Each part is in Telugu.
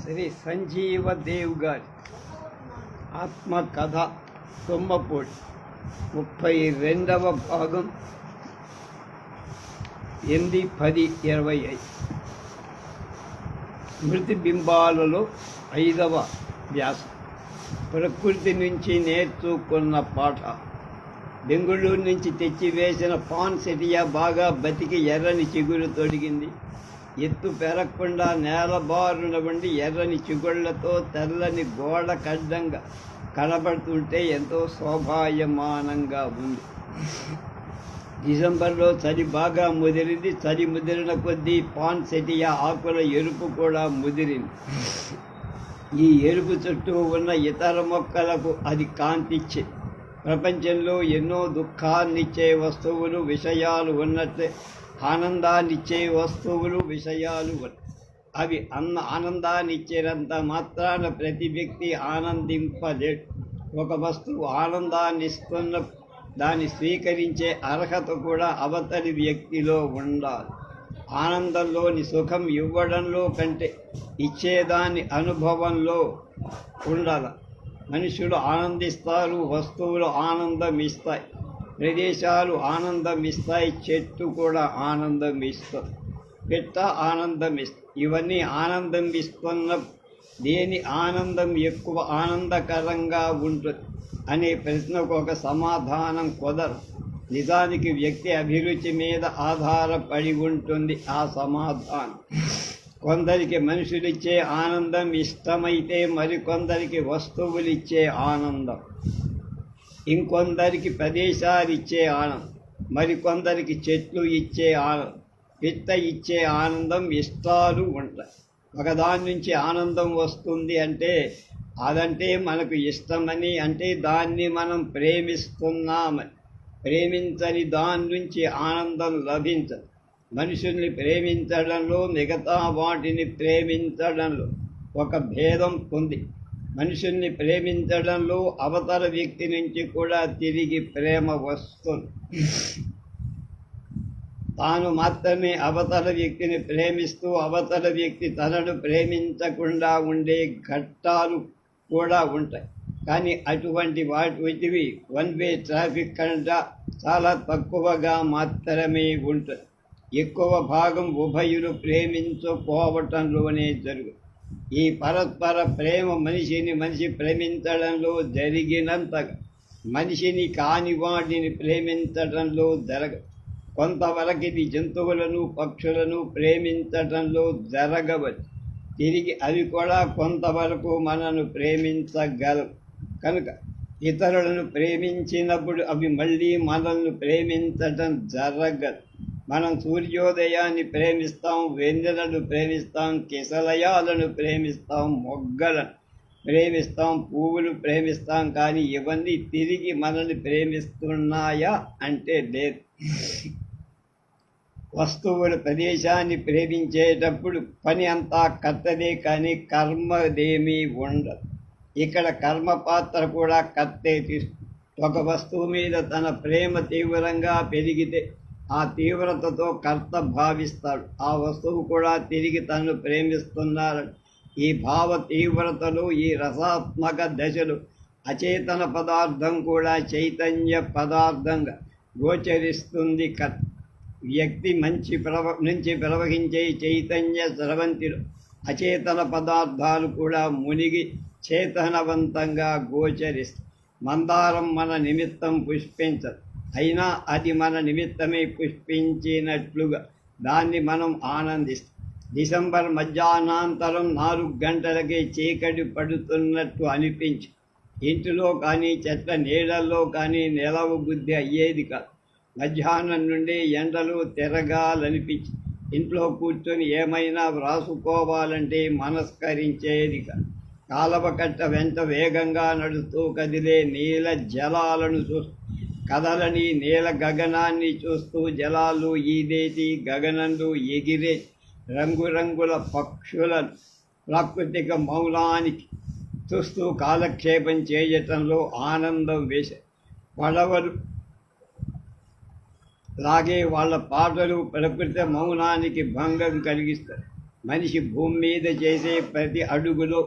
శ్రీ సంజీవ దేవ్ గారి ఆత్మకథ తుమ్మపూడి 32వ భాగం 8-10-25 స్మృతి బింబాలలో 5వ వ్యాసం. ప్రకృతి నుంచి నేర్చుకున్న పాఠ. బెంగుళూరు నుంచి తెచ్చివేసిన పాన్సెటియా బాగా బతికి ఎర్రని చిగురు తొడిగింది. ఎత్తు పెరగకుండా నేలబారున ఉండి ఎర్రని చిగుళ్లతో తెల్లని గోడ కడ్డంగా కనబడుతుంటే ఎంతో శోభాయమానంగా ఉంది. డిసెంబర్లో చలి బాగా ముదిరింది. చలి ముదిరిన కొద్దీ పాన్సెటియా ఆకుల ఎరుపు కూడా ముదిరింది. ఈ ఎరుపు చుట్టూ ఉన్న ఇతర మొక్కలకు అది కాంతిచ్చే. ప్రపంచంలో ఎన్నో దుఃఖాన్నిచ్చే వస్తువులు విషయాలు ఉన్నట్లే ఆనందాన్నిచ్చే వస్తువులు విషయాలు అవి ఆనందాన్నిచ్చేంత మాత్రాన ప్రతి వ్యక్తి ఆనందింపలేడు. ఒక వస్తువు ఆనందాన్ని ఇస్తున్న దాన్ని స్వీకరించే అర్హత కూడా అవతలి వ్యక్తిలో ఉండాలి. ఆనందంలోని సుఖం ఇవ్వడంలో కంటే ఇచ్చేదాని అనుభవంలో ఉండాలి. మనుషులు ఆనందిస్తారు, వస్తువులు ఆనందం ఇస్తాయి, ప్రదేశాలు ఆనందం ఇస్తాయి, చెట్టు కూడా ఆనందం ఇస్తుంది, పెట్ట ఆనందం ఇస్తుంది. ఇవన్నీ ఆనందం ఇస్తున్న దేని ఆనందం ఎక్కువ ఆనందకరంగా ఉంటుంది అనే ప్రశ్నకు ఒక సమాధానం కుదరదు. నిజానికి వ్యక్తి అభిరుచి మీద ఆధారపడి ఉంటుంది ఆ సమాధానం. కొందరికి మనుషులిచ్చే ఆనందం ఇష్టమైతే మరికొందరికి వస్తువులు ఇచ్చే ఆనందం, ఇంకొందరికి ప్రదేశాలు ఇచ్చే ఆనందం, మరికొందరికి చెట్లు ఇచ్చే ఆనందం, పిట్ట ఇచ్చే ఆనందం ఇష్టాలు ఉంటాయి. ఒకదాని నుంచి ఆనందం వస్తుంది అంటే అదంటే మనకు ఇష్టమని, అంటే దాన్ని మనం ప్రేమిస్తున్నామని. ప్రేమించని దాని నుంచి ఆనందం లభించదు. మనుషుల్ని ప్రేమించడంలో మిగతా వాటిని ప్రేమించడంలో ఒక భేదం ఉంది. మనుషుల్ని ప్రేమించడంలో అవతల వ్యక్తి నుంచి కూడా తిరిగి ప్రేమ వస్తుంది. తాను మాత్రమే అవతల వ్యక్తిని ప్రేమిస్తూ అవతల వ్యక్తి తనను ప్రేమించకుండా ఉండే ఘట్టాలు కూడా ఉంటాయి. కానీ అటువంటి వాటివి వన్ వే ట్రాఫిక్ కంటే చాలా తక్కువగా మాత్రమే ఉంటుంది. ఎక్కువ భాగం ఉభయులు ప్రేమించుకోవటంలోనే జరుగుతుంది. ఈ పరస్పర ప్రేమ మనిషిని మనిషి ప్రేమించడంలో జరిగినంతగా మనిషిని కాని వాటిని ప్రేమించడంలో జరగదు. కొంతవరకు ఇది జంతువులను పక్షులను ప్రేమించడంలో జరగవచ్చు. తిరిగి అవి కూడా కొంతవరకు మనను ప్రేమించగలవు. కనుక ఇతరులను ప్రేమించినప్పుడు అవి మళ్ళీ మనల్ని ప్రేమించటం జరగదు. మనం సూర్యోదయాన్ని ప్రేమిస్తాం, వెన్నెలను ప్రేమిస్తాం, కిసలయాలను ప్రేమిస్తాం, మొగ్గలను ప్రేమిస్తాం, పువ్వులు ప్రేమిస్తాం. కానీ ఇవన్నీ తిరిగి మనల్ని ప్రేమిస్తున్నాయా అంటే లేదు. వస్తువులు ప్రదేశాన్ని ప్రేమించేటప్పుడు పని అంతా కర్తదే, కానీ కర్మదేమీ ఉండదు. ఇక్కడ కర్మ పాత్ర కూడా కర్తే తీస్తుంది. ఒక వస్తువు మీద తన ప్రేమ తీవ్రంగా పెరిగితే ఆ తీవ్రతతో కర్త భావిస్తాడు. ఆ వస్తువు కూడా తిరిగి తనను ప్రేమిస్తున్నాడు. ఈ భావ తీవ్రతలు, ఈ రసాత్మక దశలు అచేతన పదార్థం కూడా చైతన్య పదార్థంగా గోచరిస్తుంది. వ్యక్తి నుంచి ప్రవహించే చైతన్య స్రవంతిలో అచేతన పదార్థాలు కూడా మునిగి చేతనవంతంగా గోచరిస్తాయి. మందారం మన నిమిత్తం పుష్పించదు, అయినా అది మన నిమిత్తమే పుష్పించినట్లుగా దాన్ని మనం ఆనందిస్తాం. డిసెంబర్ మధ్యాహ్నాంతరం 4 గంటలకే చీకటి పడుతున్నట్టు అనిపించి ఇంటిలో కానీ చెట్ల నీళ్ళల్లో కానీ నిలవ బుద్ధి అయ్యేది కాదు. మధ్యాహ్నం నుండి ఎండలో తిరగాలనిపించి ఇంట్లో కూర్చొని ఏమైనా వ్రాసుకోవాలంటే మనస్కరించేది కాదు. కాలవకట్ట వెంట వేగంగా నడుస్తూ కదిలే నీల జలాలను చూస్తూ, కదలని నీల గగనాన్ని చూస్తూ, జలాలు ఈదేటి గగనంలో ఎగిరే రంగురంగుల పక్షులను ప్రాకృతిక మౌనానికి చూస్తూ కాలక్షేపం చేయటంలో ఆనందం వేశారు. పడవలు లాగే వాళ్ళ పాటలు ప్రకృతి మౌనానికి భంగం కలిగిస్తాయి. మనిషి భూమి మీద చేసే ప్రతి అడుగులో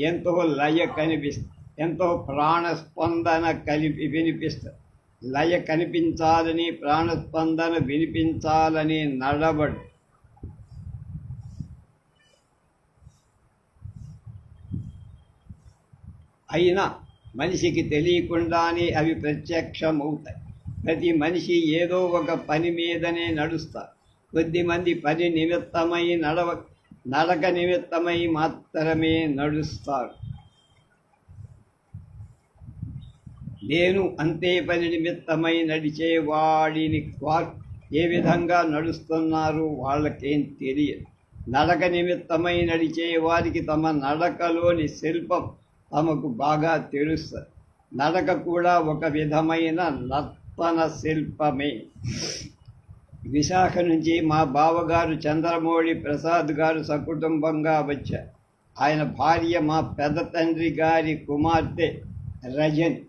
ఎంతో లయ కనిపిస్తుంది, ఎంతో ప్రాణస్పందన వినిపిస్తుంది. లయ కనిపించాలని, ప్రాణస్పందన వినిపించాలని నడబడు. అయినా మనిషికి తెలియకుండానే అవి ప్రత్యక్షమవుతాయి. ప్రతి మనిషి ఏదో ఒక పని మీదనే నడుస్తారు. కొద్దిమంది పని నిమిత్తమై నడక నిమిత్తమై మాత్రమే నడుస్తారు. నేను అంతే పని నిమిత్తమై నడిచేవాడిని. వారు ఏ విధంగా నడుస్తున్నారు వాళ్ళకేం తెలియదు. నడక నిమిత్తమై నడిచే వారికి తమ నడకలోని శిల్పం తమకు బాగా తెలుస్తుంది. నడక కూడా ఒక విధమైన నర్తన శిల్పమే. విశాఖ నుంచి మా బావగారు చంద్రమౌళి ప్రసాద్ గారు సకుటుంబంగా వచ్చారు. ఆయన భార్య మా పెద్ద తండ్రి గారి కుమార్తె రజని.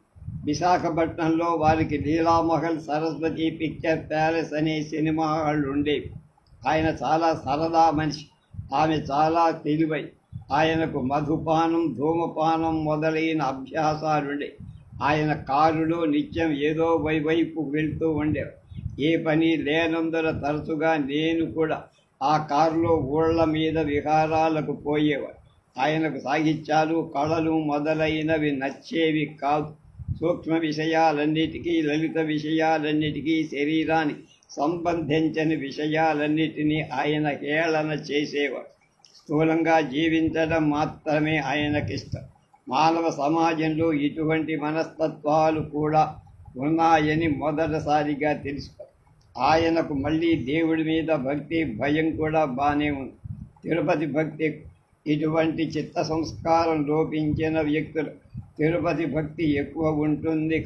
విశాఖపట్నంలో వారికి లీలామహల్, సరస్వతి పిక్చర్ ప్యాలెస్ అనే సినిమా హాళ్ళు ఉండేవి. ఆయన చాలా సరదా మనిషి, ఆమె చాలా తెలివై. ఆయనకు మధుపానం, ధూమపానం మొదలైన అభ్యాసాలుండే. ఆయన కారులో నిత్యం ఏదో వైపు వెళ్తూ ఉండేవారు. ఏ పని లేనందున తరచుగా నేను కూడా ఆ కారులో ఊళ్ళ మీద విహారాలకు పోయేవాడు. ఆయనకు సాహిత్యాలు, కళలు మొదలైనవి నచ్చేవి కాదు. సూక్ష్మ విషయాలన్నిటికీ, లలిత విషయాలన్నిటికీ, శరీరానికి సంబంధించిన విషయాలన్నిటినీ ఆయన హేళన చేసేవాడు. స్థూలంగా జీవించడం మాత్రమే ఆయనకిష్టం. మానవ సమాజంలో ఇటువంటి మనస్తత్వాలు కూడా ఉన్నాయని మొదటిసారిగా తెలుసుకో. ఆయనకు మళ్ళీ దేవుడి మీద భక్తి, భయం కూడా బాగానే ఉంది. తిరుపతి భక్తి, ఇటువంటి చిత్త సంస్కారం లోపించిన వ్యక్తులు తిరుపతి భక్తి ఎక్కువ ఉంటుంది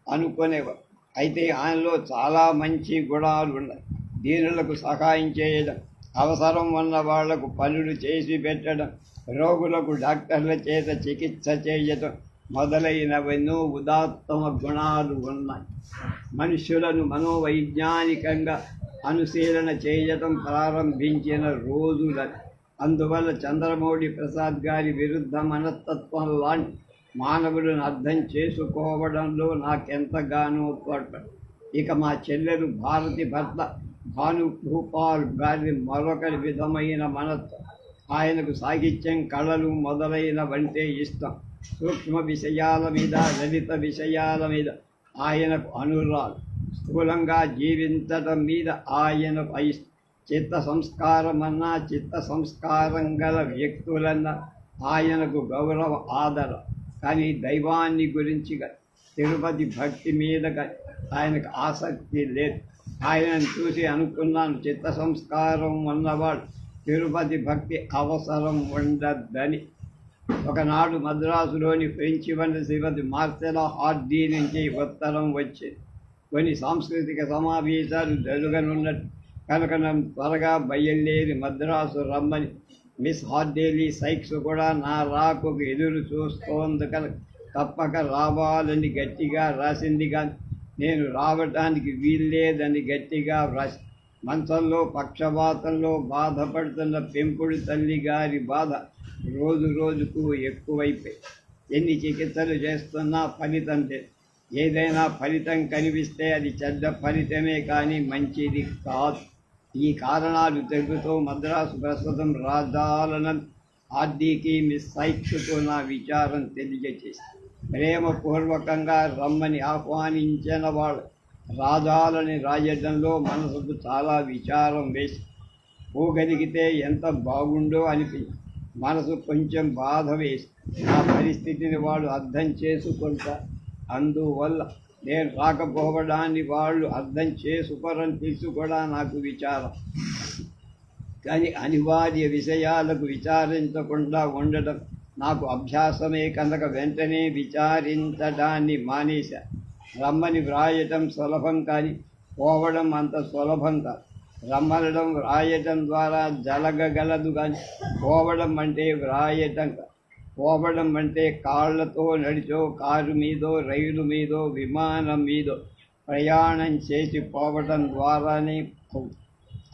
అనుకునేవారు. అయితే ఆయనలో చాలా మంచి గుణాలు ఉన్నాయి. దీనులకు సహాయం చేయడం, అవసరం ఉన్న వాళ్లకు పనులు చేసి పెట్టడం, రోగులకు డాక్టర్ల చేత చికిత్స చేయడం మొదలైనవెన్నో ఉదాత్తమ గుణాలు ఉన్నాయి. మనుష్యులను మనోవైజ్ఞానికంగా అనుశీలన చేయడం ప్రారంభించిన రోజులని. అందువల్ల చంద్రమౌళి ప్రసాద్ గారి విరుద్ధ మనస్తత్వం లాంటి మానవులను అర్థం చేసుకోవడంలో నాకెంతగానో తోడ్పడి. ఇక మా చెల్లెలు భారతి భర్త భానుభూపాల్ గారి మరొక విధమైన మనత్వం. ఆయనకు సాహిత్యం, కళలు మొదలైనవంటే ఇష్టం. సూక్ష్మ విషయాల మీద, లలిత విషయాల మీద ఆయనకు అనురాగం. స్థూలంగా జీవించటం మీద ఆయనకు చిత్త సంస్కారమన్నా, చిత్త సంస్కారం గల వ్యక్తులన్నా ఆయనకు గౌరవ ఆదర. కానీ దైవాన్ని గురించి తిరుపతి భక్తి మీద ఆయనకు ఆసక్తి లేదు. ఆయనను చూసి అనుకున్నాను, చిత్త సంస్కారం ఉన్నవాడు తిరుపతి భక్తి అవసరం ఉండద్దని. ఒకనాడు మద్రాసులోని ఫ్రెంచ్ వంటి శ్రీమతి మార్సెలా హార్డీ నుంచి ఉత్తరం వచ్చింది. కొన్ని సాంస్కృతిక సమావేశాలు జరగనున్నట్టు కనుక నన్ను త్వరగా బయలుదేరి మద్రాసు రమ్మని. మిస్ హార్డేలీ సైక్స్ కూడా నా రాకుకు ఎదురు చూస్తోంది కనుక తప్పక రావాలని గట్టిగా రాసింది. కానీ నేను రావటానికి వీల్లేదని గట్టిగా వ్రాసి. మంచంలో పక్షపాతంలో బాధపడుతున్న పెంపుడు తల్లి గారి బాధ రోజు రోజుకు ఎక్కువైపోయి. ఎన్ని చికిత్సలు చేస్తున్నా ఫలితం లేదు. ఏదైనా ఫలితం కనిపిస్తే అది చెడ్డ ఫలితమే కానీ మంచిది కాదు. ఈ కారణాలు తెలుగుతో మద్రాసు ప్రస్తుతం రాజాలనంద్ హార్డీకి మిస్ సైక్స్కు నా విచారం తెలియజేసి ప్రేమపూర్వకంగా రమ్మని ఆహ్వానించిన వాళ్ళు రాజాలని రాయడంలో మనసుకు చాలా విచారం వేసి పోగలిగితే ఎంత బాగుండో అనిపించి మనసు కొంచెం బాధ వేసి నా పరిస్థితిని వాళ్ళు అర్థం చేసుకుంటారు. అందువల్ల నేను రాకపోవడాన్ని వాళ్ళు అర్థం చేసుకోరని తెలుసు కూడా నాకు విచారం. కానీ అనివార్య విషయాలకు విచారించకుండా ఉండడం నాకు అభ్యాసమే కనుక వెంటనే విచారించడాన్ని మానేశా. రమ్మని వ్రాయటం సులభం కానీ పోవడం అంత సులభం కాదు. రమ్మనడం వ్రాయటం ద్వారా జరగగలదు కానీ పోవడం అంటే వ్రాయటం కాదు. పోవడం అంటే కాళ్లతో నడిచో, కారు మీదో, రైలు మీదో, విమానం మీదో ప్రయాణం చేసి పోవడం ద్వారానే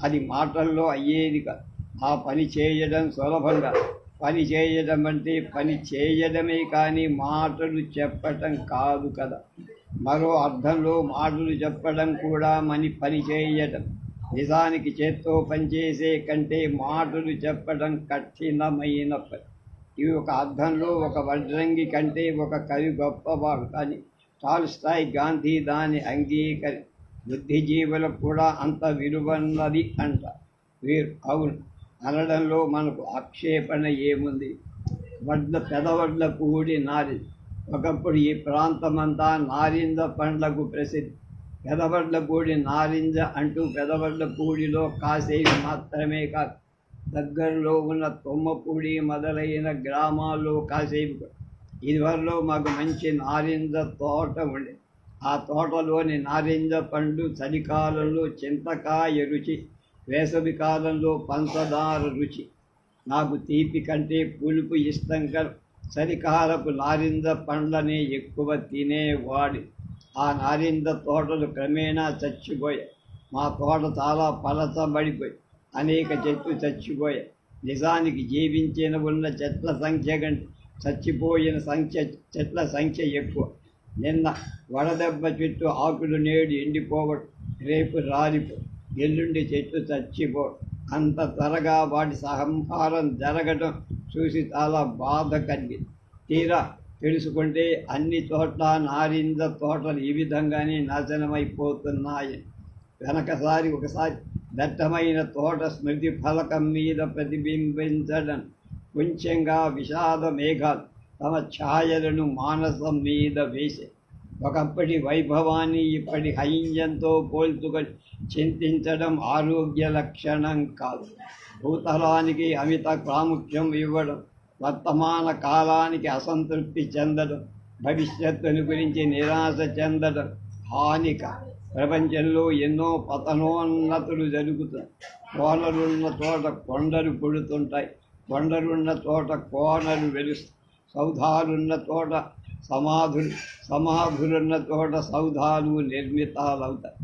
అది మాటల్లో అయ్యేది కాదు. ఆ పని చేయడం సులభంగా. పని చేయడం అంటే పని చేయడమే కానీ మాటలు చెప్పటం కాదు కదా. మరో అర్థంలో మాటలు చెప్పడం కూడా పని చేయడం. నిజానికి చేత్తో పనిచేసే కంటే మాటలు చెప్పడం కఠినమైన పని. ఇవి ఒక అర్థంలో ఒక వడ్రంగి కంటే ఒక కవి గొప్పవాడు. కానీ టాల్స్టాయ్, గాంధీ దాన్ని బుద్ధిజీవులకు కూడా అంత విలువన్నది అంట. వీరు అవును అనడంలో మనకు ఆక్షేపణ ఏముంది? పెదవడ్ల పూడి నారింజ. ఒకప్పుడు ఈ ప్రాంతమంతా నారింజ పండ్లకు ప్రసిద్ధి. పెదవడ్ల పూడి నారింజ అంటూ పెదవడ్ల పూడిలో కాసేవి మాత్రమే కాదు, దగ్గరలో ఉన్న తొమ్మపూడి మొదలైన గ్రామాల్లో కాసేవి. ఇదివరలో మాకు మంచి నారింజ తోట ఉండే. ఆ తోటలోని నారింజ పండు చలికాలంలో చింతకాయ రుచి, వేసవి కాలంలో పంచదార రుచి. నాకు తీపి కంటే పులుపు ఇష్టం కదా. చలికాలపు నారింజ పండ్లనే ఎక్కువ తినేవాడి. ఆ నారింజ తోటలు క్రమేణా చచ్చిపోయాయి. మా తోట చాలా పలచబడిపోయి అనేక చెట్లు చచ్చిపోయాయి. నిజానికి జీవించిన ఉన్న చెట్ల సంఖ్య కంటే చచ్చిపోయిన చెట్ల సంఖ్య ఎక్కువ. నిన్న వడదెబ్బ చెట్టు ఆకులు నేడు ఎండిపోవడం, రేపు రాలిపో, ఎల్లుండి చెట్టు చచ్చిపోవడం, అంత త్వరగా వాటి సంహారం జరగడం చూసి చాలా బాధ కలిగింది. తీరా తెలుసుకుంటే అన్ని చోట్ల నారింజ తోటలు ఈ విధంగానే నాశనమైపోతున్నాయని. ఒకసారి దట్టమైన తోట స్మృతి ఫలకం మీద ప్రతిబింబించడం, కొంచెంగా విషాద మేఘాలు తమ ఛాయలను మానసం మీద వేసే. ఒకప్పటి వైభవాన్ని ఇప్పటి హైంజంతో పోల్చుకొని చింతించడం ఆరోగ్య లక్షణం కాదు. భూతలానికి అమిత ప్రాముఖ్యం ఇవ్వడం, వర్తమాన కాలానికి అసంతృప్తి చెందడం, భవిష్యత్తుని గురించి నిరాశ చెందడం హానిక. ప్రపంచంలో ఎన్నో పతనోన్నతులు జరుగుతాయి. కోనలున్న చోట కొండలు పుడుతుంటాయి, కొండలున్న చోట కోనలు వెలుస్తాయి. సౌధాలున్న చోట సమాధులున్న చోట సౌధాలు నిర్మితాలవుతాయి.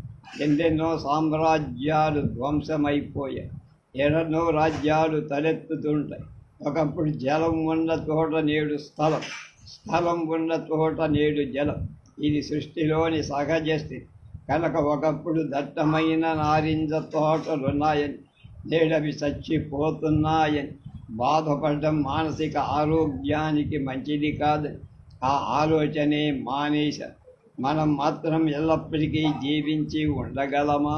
ఎన్నెన్నో సామ్రాజ్యాలు ధ్వంసమైపోయాయి, ఎన్నెన్నో రాజ్యాలు తలెత్తుతుంటాయి. ఒకప్పుడు జలం ఉన్న చోట నేడు స్థలం ఉన్న చోట నేడు జలం. ఇది సృష్టిలోని సహజ స్థితి. కనుక ఒకప్పుడు దట్టమైన నారింజ తోటలున్నాయని, నేడవి చచ్చిపోతున్నాయని బాధపడడం మానసిక ఆరోగ్యానికి మంచిది కాదని ఆ ఆలోచనే మానేశారు. మనం మాత్రం ఎల్లప్పటికీ జీవించి ఉండగలమా?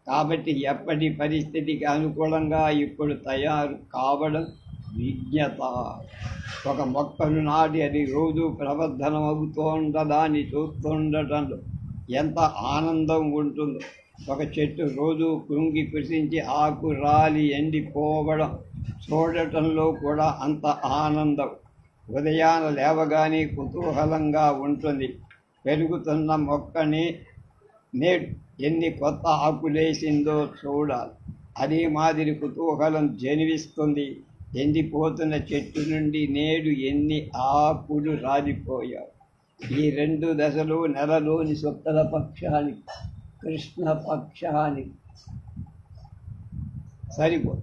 కాబట్టి ఎప్పటి పరిస్థితికి అనుకూలంగా ఇప్పుడు తయారు కావడం విజ్ఞత. ఒక మొక్కను నాటి అది రోజు ప్రవర్ధనం అవుతుండదాన్ని చూస్తుండటంలో ఎంత ఆనందం ఉంటుందో. ఒక చెట్టు రోజు కృంగి కృషించి ఆకు రాలి ఎండిపోవడం చూడటంలో కూడా అంత ఆనందం. ఉదయాన లేవగానే కుతూహలంగా ఉంటుంది. పెరుగుతున్న మొక్కని నేడు ఎన్ని కొత్త ఆకులేసిందో చూడాలి. అదే మాదిరి కుతూహలం జన్మిస్తుంది. ఎండిపోతున్న చెట్టు నుండి నేడు ఎన్ని ఆకులు రాలిపోయాయి. ఈ రెండు దశలు నెలలోని శుక్ల పక్షానికి, కృష్ణ పక్షానికి సరిపో.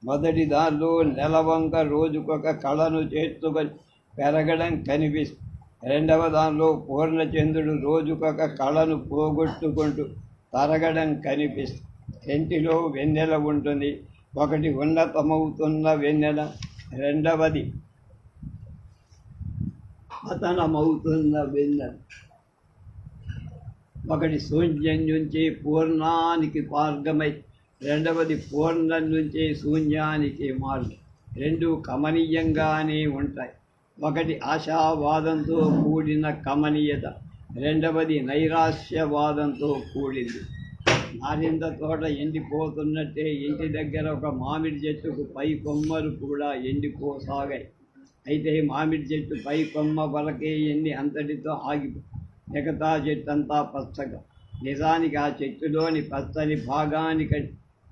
మొదటి దానిలో నెలవంక రోజుకొక కళను చేర్చుకొని పెరగడం కనిపిస్తుంది. రెండవ దానిలో పూర్ణచంద్రుడు రోజుకొక కళను పోగొట్టుకుంటూ తరగడం కనిపిస్తుంది. ఇంటిలో వెన్నెల ఉంటుంది. ఒకటి ఉన్నతమవుతున్న వెన్నెల, రెండవది పతనమవుతున్న వెన్నెల. ఒకటి శూన్యం నుంచి పూర్ణానికి మార్గమై, రెండవది పూర్ణం నుంచి శూన్యానికి మార్గం. రెండు కమనీయంగానే ఉంటాయి. ఒకటి ఆశావాదంతో కూడిన కమనీయత, రెండవది నైరాశ్యవాదంతో కూడింది. నారింజ తోట ఎండిపోతున్నట్టే ఇంటి దగ్గర ఒక మామిడి చెట్టుకు పై కొమ్మలు కూడా ఎండిపోసాగాయి. అయితే మామిడి చెట్టు పై కొమ్మ వరకే ఎండి అంతటితో ఆగిపో, మిగతా చెట్టంతా పచ్చగా. నిజానికి ఆ చెట్టులోని పచ్చని భాగానికి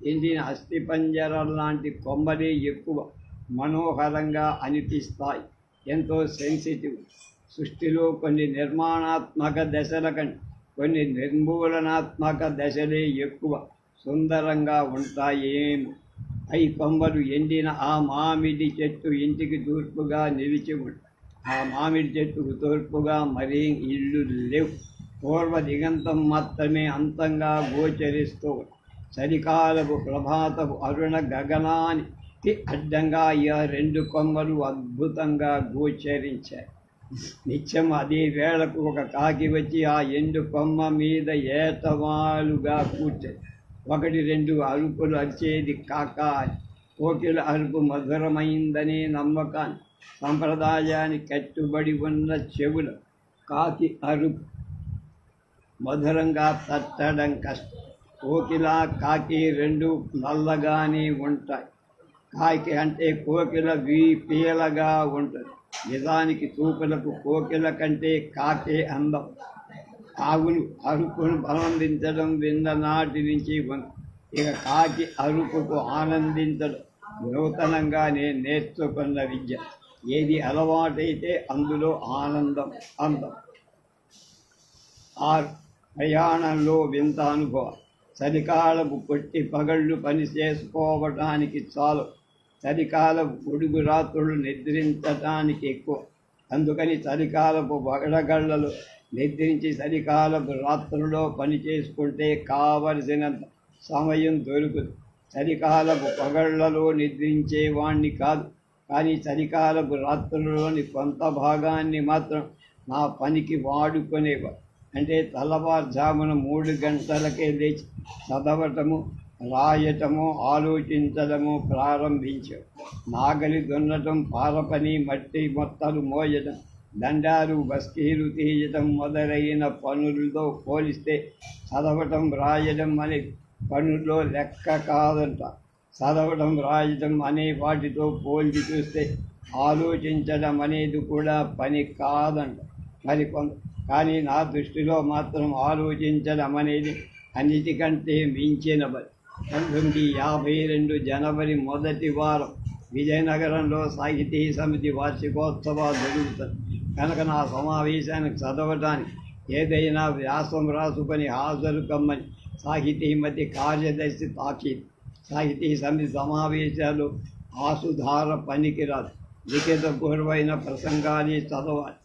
ఎండిన అస్థిపంజరం లాంటి కొమ్మలే ఎక్కువ మనోహరంగా అనిపిస్తాయి. ఎంతో సెన్సిటివ్. సృష్టిలో కొన్ని నిర్మాణాత్మక దశల కంటే కొన్ని నిర్మూలనాత్మక దశలే ఎక్కువ సుందరంగా ఉంటాయేమో. అవి కొమ్మలు ఎండిన ఆ మామిడి చెట్టు ఇంటికి తూర్పుగా నిలిచి ఉంటాయి. ఆ మామిడి చెట్టుకు తూర్పుగా మరీ ఇళ్ళు లేవు. పూర్వ దిగంతం మాత్రమే అంతంగా గోచరిస్తూ ఉంది. చలికాలపు ప్రభాతపు అరుణ గగనానికి అడ్డంగా ఈ రెండు కొమ్మలు అద్భుతంగా గోచరించాయి. నిత్యం అదే వేళకు ఒక కాకి వచ్చి ఆ ఎండు కొమ్మ మీద ఏటవాలుగా కూర్చొని ఒకటి రెండు అరుపులు అరిచేది కాక. కోకిల అరుపు మధురమైందనే నమ్మకాన్ని, సంప్రదాయానికి కట్టుబడి ఉన్న చెవులు కాకి అరుపు మధురంగా తట్టడం కష్టం. కోకిల కాకి రెండు నల్లగానే ఉంటాయి. కాకి అంటే కోకిల పీలగా ఉంటుంది. నిజానికి చూపులకు కోకిల కంటే కాకే అందం. ఆవులు అరుపును ఆనందించడం విన్న నాటి నుంచి ఇక కాకి అరుపుకు ఆనందించడం నూతనంగా నేను నేర్చుకున్న విద్య. ఏది అలవాటైతే అందులో ఆనందం అందం. ప్రయాణంలో వింత అనుభవం. చలికాలపు పొట్టి పగళ్ళు పని చేసుకోవటానికి చాలు. చలికాలపు పొడుగు రాత్రులు నిద్రించటానికి ఎక్కువ. అందుకని చలికాలపు పగడగళ్ళలు నిద్రించి చలికాలపు రాత్రుల్లో పని చేసుకుంటే కావలసినంత సమయం దొరుకుతుంది. చలికాలపు పగళ్లలో నిద్రించేవాణ్ణి కాదు, కానీ చలికాలపు రాత్రుల్లోని కొంత భాగాన్ని మాత్రం నా పనికి వాడుకునేవాడు. అంటే తెల్లవారుజామున 3 గంటలకే లేచి చదవటము, రాయటము, ఆలోచించడము ప్రారంభించాడు. నాగలి దున్నటం, పారపని, మట్టి మొత్తలు మోయడం, దండాలు బస్కీలు తీయటం మొదలైన పనులతో పోలిస్తే చదవటం, రాయడం అనే పనుల్లో లెక్క కాదంట. చదవడం, రాయటం అనే వాటితో పోల్చి చూస్తే ఆలోచించడం అనేది కూడా పని కాదంట. కానీ నా దృష్టిలో మాత్రం ఆలోచించడం అనేది అన్నిటికంటే మించిన పని. 1952 జనవరి మొదటి వారం విజయనగరంలో సాహితీ సమితి వార్షికోత్సవాలు జరుగుతుంది కనుక నా సమావేశానికి చదవటానికి ఏదైనా వ్యాసం రాసుకొని హాజరు కమ్మని సాహితీమతి కార్యదర్శి తాకీదు. సాహితీ సమితి సమావేశాలు ఆసుధార పనికిరాదు. లిఖితపూర్వమైన ప్రసంగాన్ని చదవాలి.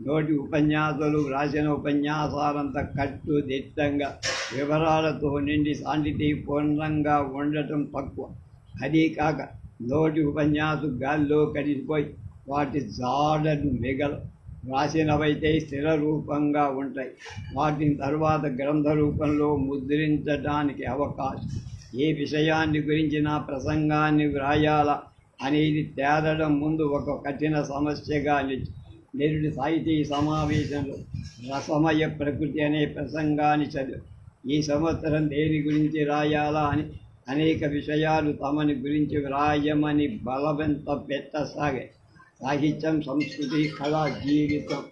నోటి ఉపన్యాసాలు, రాసిన ఉపన్యాసాలంత కట్టుదిట్టంగా వివరాలతో నిండి సాండితీపూర్ణంగా ఉండటం తక్కువ. అదీ కాక నోటి ఉపన్యాసం గాల్లో కలిసిపోయి వాటి జాడలు మిగలవు. రాసినవైతే స్థిర రూపంగా ఉంటాయి. వాటిని తర్వాత గ్రంథ రూపంలో ముద్రించడానికి అవకాశం. ఏ విషయాన్ని గురించి నా ప్రసంగాన్ని వ్రాయాలా అనేది తేలడం ముందు ఒక కఠిన సమస్యగా నేరుడి సాహితీ సమావేశంలో రసమయ ప్రకృతి అనే ప్రసంగాన్ని చదివి ఈ సంవత్సరం దేని గురించి రాయాలా అని అనేక విషయాలు తమని గురించి వ్రాయమని బలవంత పెట్టసాగాయి. సాహిత్యం, సంస్కృతి, కళ, జీవితం